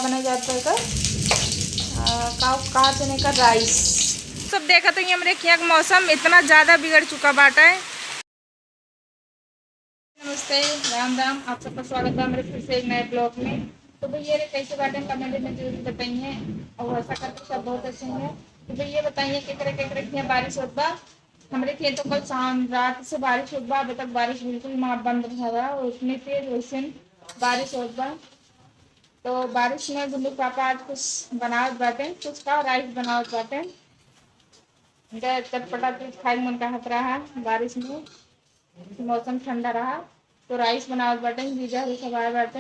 बना जाता है कहाँ चने का राइस। सब देखा तो हमारे यहाँ का मौसम इतना ज़्यादा बिगड़ चुका बाटा है। नमस्ते, राम राम, आप सबका स्वागत है हमारे फिर से एक नए ब्लॉग में। तो भैया ये कैसे बाटे कमेंट में जरूर बताइए और ऐसा करके सब बहुत अच्छे हैं। तो भैया ये बताइए केकरे बारिश होता हमारे खेत तो कल शाम रात से बारिश होता, अभी तक बारिश बिल्कुल वहाँ बंद रहा और उतनी तेज वैसे बारिश होता। तो बारिश में गुल्लू पापा आज कुछ बनावत बाटे, कुछ का राइस बनावत बाटे। चटपटा चीज खाई मन का हत रहा है बारिश में, मौसम ठंडा रहा तो राइस बनावत बाटे। जीजा भी सब आए बाटे,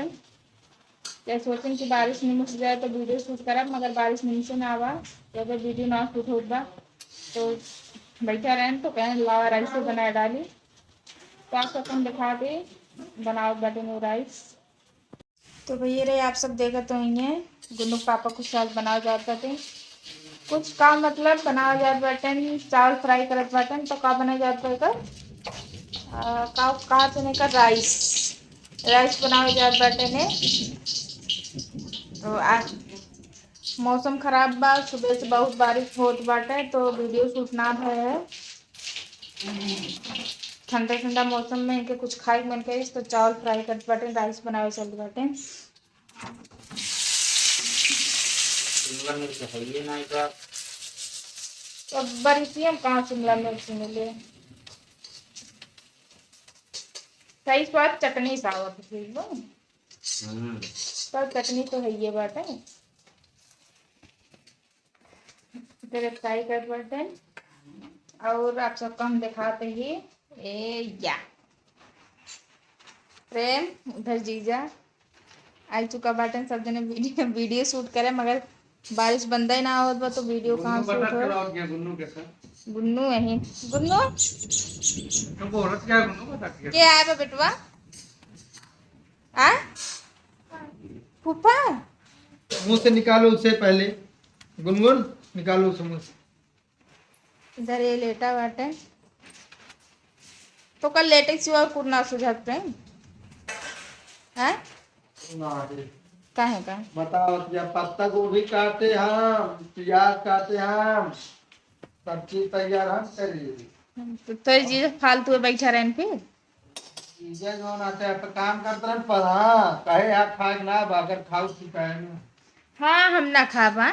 या सोचें कि बारिश नहीं मुझ जाए तो वीडियो शूट करब, मगर बारिश नीचे ना आवा तो अगर वीडियो ना शूट होगा तो बैठा रहें तो कहें लावा राइस से बना डाली। तो आप सबको दिखा दे बनावत बाटे में राइस। तो भैया रे आप सब देखा तो ये गुल्लू पापा कुछ साथ बनाओ जात बाटे, कुछ का मतलब बनाओ जात बाटे चावल फ्राई करत बाटे। तो का बना जात बाटे का चने का राइस बनाओ जात बाटे ने। तो आज मौसम खराब बा, सुबह से बहुत बारिश होत बाटे तो वीडियो शूट ना भय है। ठंडा ठंडा मौसम में इनके कुछ खाई मन करे तो चावल फ्राई करत बाटे, राइस बनावे चल बाटे। तो बरिसी हम कहाँ शिमला मिर्च मिले, सही स्वाद चटनी सावत पर चटनी तो है ये बात है। तेरे फ्राई कर बाटे और आप सबको हम दिखाते ही या प्रेम उधर जीजा आ चुका बाटे। सब जने वीडियो शूट करे मगर बारिश बंदा ही ना हो तो वीडियो कहाँ शूट हो। गुन्नू यही गुन्नू क्या है बेटवा आ फूफा मुंह से निकालो उससे पहले, गुनगुन निकालो उसे मुंह से। इधर ये लेटा बाटे तो कल लेटे सिवा और कुछ ना सुझात प्रेम है काहे का बताओ, जब पत्ता गोभी काटे हम, प्याज काटे हम, सब चीज तैयार हम करिए। तो जी फालतू में बैठा रहन फिर चीजें जो आते हैं तो काम करते रहे पर हाँ कहे आप खाए ना अगर खाओ सिखाए ना। हाँ हम ना खाबा।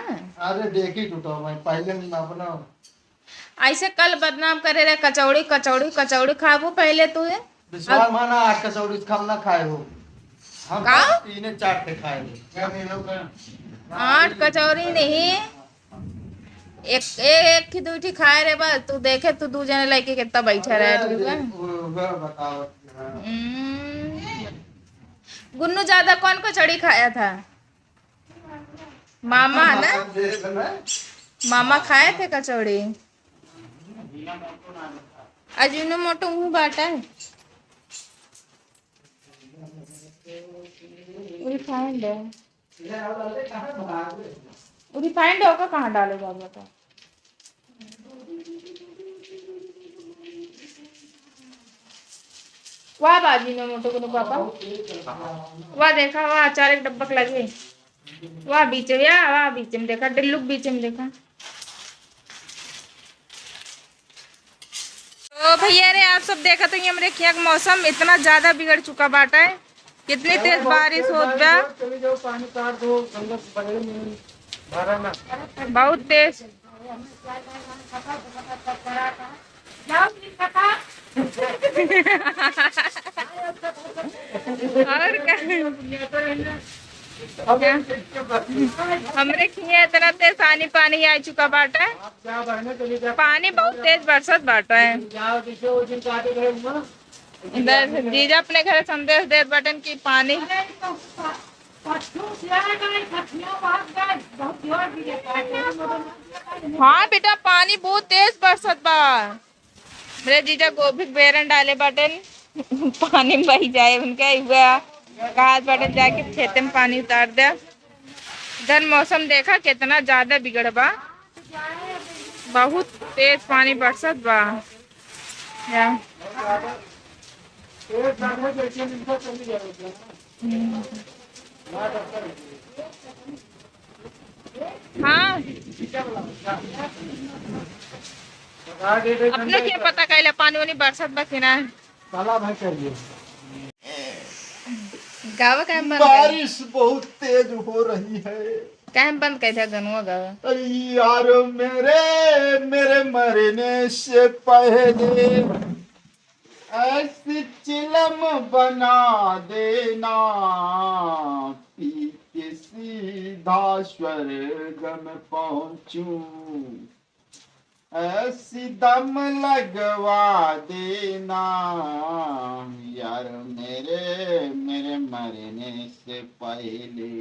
अरे देखी टूटो मैं पहले ना बनाओ ऐसे कल बदनाम करे रहे कचौड़ी कचौड़ी कचौड़ी खाबो पहले तू विश्वास माना आज कचौड़ी खाम ना खाए हो, हम का? तीन चार थे खाए हो। 8 कचौड़ी नहीं एक एक की दूठी खाए रे बस तू देखे तू दू जने लड़के कितना बैठा रहे ठीक है। बताओ गुन्नू ज्यादा कौन कचौड़ी खाया था मामा ना, मामा खाए थे कचौड़ी। अजीनो मोटो मुँह बाटा है रिफाइंड है, रिफाइंड होगा कहाँ डालेगा बता। वाह बाजी ने मोटो को पापा वाह देखा वाह अचार एक डब्बक लगे वाह बीच में या वाह बीच में देखा डिल्लुक बीच में देखा। तो भैया रे आप सब देखा तो हमारे यहाँ का मौसम इतना ज्यादा बिगड़ चुका बाटा है, कितनी तेज बारिश हो गया बहुत तेज। और हमरे खिए इतना तेज पानी आ चुका बाटा है, पानी बहुत तेज बरसत बाटा है। इधर जीजा अपने घर संदेश दे बटन की पानी हाँ बेटा पानी बहुत तेज बरसत बा। मेरे जीजा गोभी बेरन डाले बटन पानी में बही जाए उनका कहा बटन जाके खेते में पानी उतार दिया। इधर मौसम देखा कितना ज्यादा बिगड़ बा, बहुत तेज पानी बरसत बा या अपने क्या पता कैले पानी वानी बरसात बाकी ना तालाब है करिए। गावा काहे बंद बारिश बहुत तेज हो रही है। काहे बंद कैसे गनुआ गावा अरे यार मेरे मेरे मरने से पहले ऐसी चिलम बना देना, पी के सीधा स्वर्ग में पहुंचूं, ऐसी दम लगवा देना यार मेरे मेरे मरने से पहले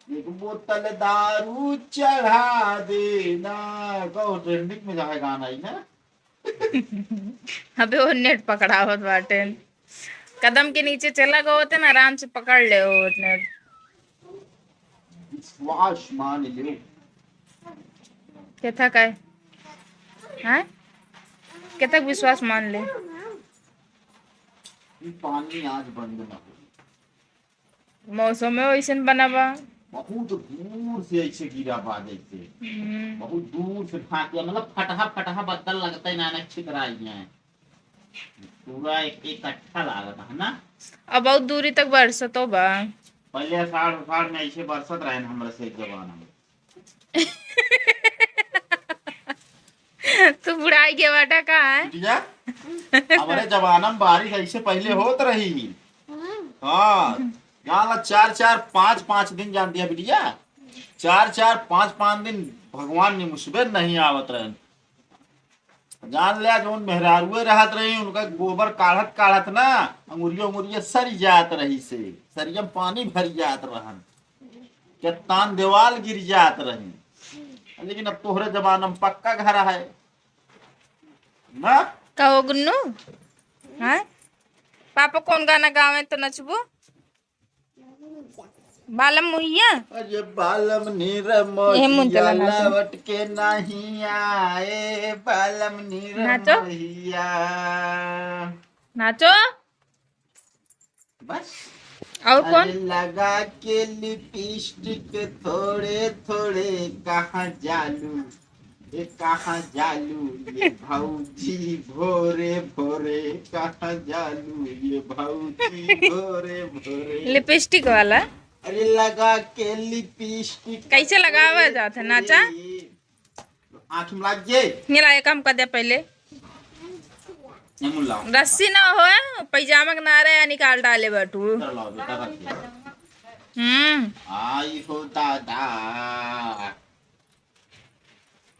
एक बोतल दारू चढ़ा देना। कहो ट्रेंडिंग में जाए गाना ही ना। अबे वो नेट पकड़ावत बाटे कदम के नीचे चला गो होते ना आराम से पकड़ ले वो नेट विश्वास मान लो। क्या था काय हाँ क्या तक विश्वास मान ले पानी आज बंद ना हो। मौसम में वैसे बनावा बहुत दूर से ऐसे गिरा बादल से, बहुत दूर से फाटिया मतलब फटहा फटहा बदल लगता है नानक छितराई है पूरा एक इकट्ठा लागत है ना। अब बहुत दूरी तक बरसत हो बा पहले अषाढ़ में ऐसे बरसत रहे ना हमारे से जमाना में। तू बुढ़ाई के बाटा कहाँ है बिटिया हमारे जमाना में बारिश ऐसे पहले होत रही। हाँ यहाँ 4-4 5-5 दिन जानती है बिटिया 4-4 5-5 दिन भगवान ने मुसीबत नहीं आवत रहे। जान लिया जो मेहरारुए रहत रही उनका गोबर काढ़त काढ़त ना अंगुरिया उंगुरिया सरी जात रही से सरिया में पानी भर जात रहन क्या तान देवाल गिर जात रही। लेकिन अब तोहरे जमाना में पक्का घर है ना। कहो गुन्नू हाँ पापा कौन गाना गावे तो नचबो बालम मुहिया अरे बालम नीर ये मुन चला नाचो। लवट के नहीं आए बालम नीर नाचो। मोहिया। नाचो बस और कौन अरे लगा के लिपस्टिक थोड़े थोड़े कहाँ जालू ये कहाँ जालू ये भौजी भोरे भोरे कहाँ जालू ये भौजी भोरे भोरे। लिपस्टिक वाला अरे लगा के लिपस्टिक कैसे लगावा जाता है नाचा आँख में लग जाए नीला ये काम कर दे पहले रस्सी ना हो पैजामा के नारे या निकाल डाले बटू। आई हो दादा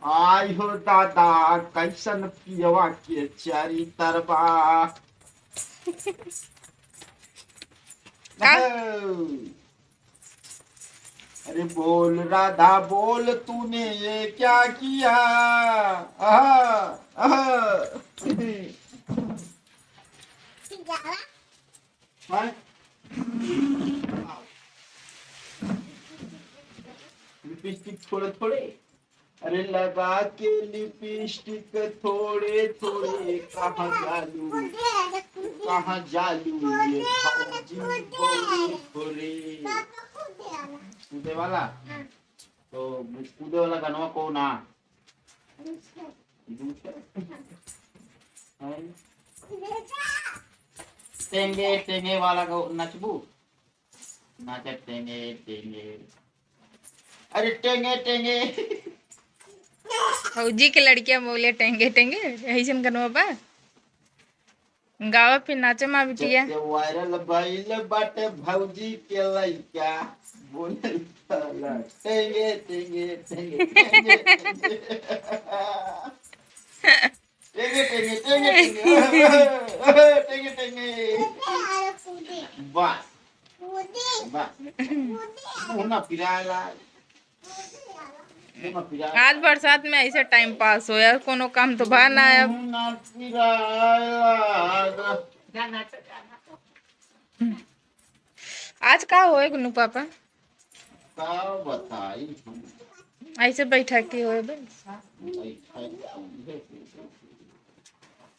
आई हो दादा कैसन पियवा के चारी तरबा। अरे बोल राधा बोल तूने ये क्या किया। लिपस्टिक थोड़े थोड़े अरे लगा के लिपस्टिक थोड़े थोड़े कहाँ जालू ये भौजी भोरे भोरे। कूदे वाला तो कूदे वाला गाना कौन आ टेंगे टेंगे वाला को नचबू नाचे टेंगे टेंगे अरे टेंगे टेंगे। फौजी के लड़कियां बोले टेंगे टेंगे यही से कनो बा गावा फिर नाचे माँ बिटिया वायरल भइल बाटे भौजी के लइका बोले टेंगे टेंगे टेंगे टेंगे टेंगे टेंगे टेंगे टेंगे बस बस होना पिराला आज बरसात में ऐसे टाइम पास हो यार कोनो काम तो बा ना अब आज का होए गुन्नू पापा बताई ऐसे बैठा के होए बे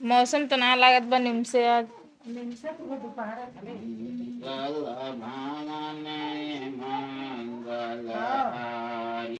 मौसम तो ना लागत बा निम से आज मंगल